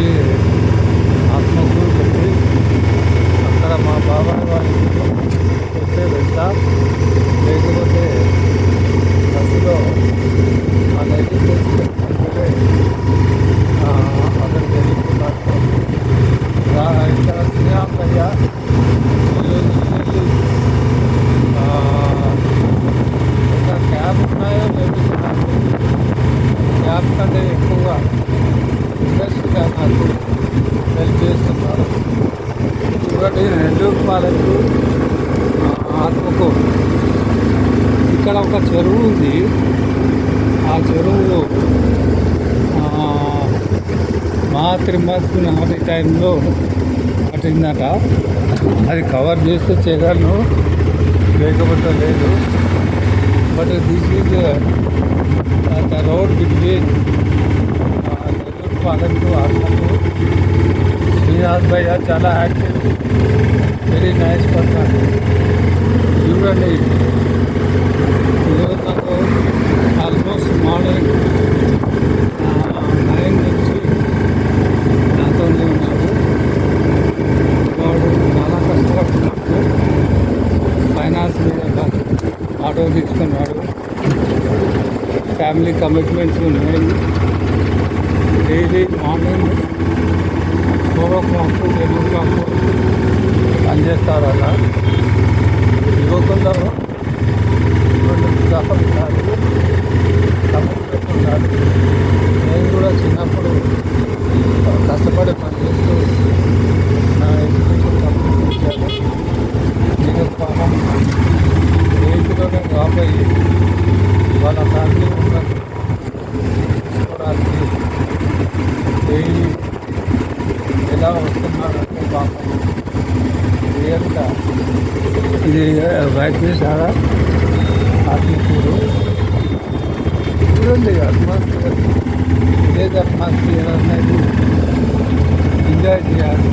నుంచి ఆత్మకూరు పెట్టి అక్కడ మా బాబాయ్ వాళ్ళ ఇంట్లో వస్తే వెళ్తా, లేకపోతే బస్సులో ఆ నైట్ అంటే అక్కడికి వెళ్ళిపోతాను. ఇక్కడ శ్రీరామయ్య ఇంకా క్యాబ్ ఉన్నాయో లేకపోతే నాకు క్యాబ్ కంటే ఎక్కువగా ఇండస్ట్రీగా నాకు హెల్ప్ చేస్తున్నారు. చూడండి, నెల్లూరు పాలకు ఆత్మకూరు ఇక్కడ ఒక చెరువు ఉంది. ఆ చెరువు మా త్రిమాస్ నాటి టైంలో పట్టిందట. అది కవర్ చేస్తే చేయగలను, లేకపోతే లేదు. But this is the road between Nellore Palem to Atmakur. Srinath భయ్య చాలా యాక్టివ్, వెరీ నైస్ పర్సన్. చూడండి, ఈరోజు నాకు ఆల్మోస్ట్ మార్నింగ్ 9 నుంచి నాతోనే ఉన్నాడు. వాడు చాలా కష్టపడుతున్నాడు. ఫైనాన్స్ మీద ఆటో తీసుకున్నాడు. ఫ్యామిలీ కమిట్మెంట్స్ ఉన్నాయి. Daily morning 4 o'clock to 10 o'clock పనిచేస్తారు. అలా యువకుల్లో కమిట్మెంట్ ఉండాలి. నేను కూడా చిన్నప్పుడు కష్టపడి పనిచేస్తూ నా ఎడ్యుకేషన్ కంప్లీట్ చేశాను. నేను పాపం రేటులోనే డ్రాప్ అయ్యి వాళ్ళ ఫ్యామిలీ మెంబర్స్ తీసుకోవడానికి డైలీ ఎలా వస్తున్నారంటే పాపం రియల్గా ఇది వైద్యశాల ఆత్మకూరు. చూడండి, అట్మాస్ఫియర్, విలేజ్ అట్మాస్ఫియర్ అనేది ఎంజాయ్ చేయాలి.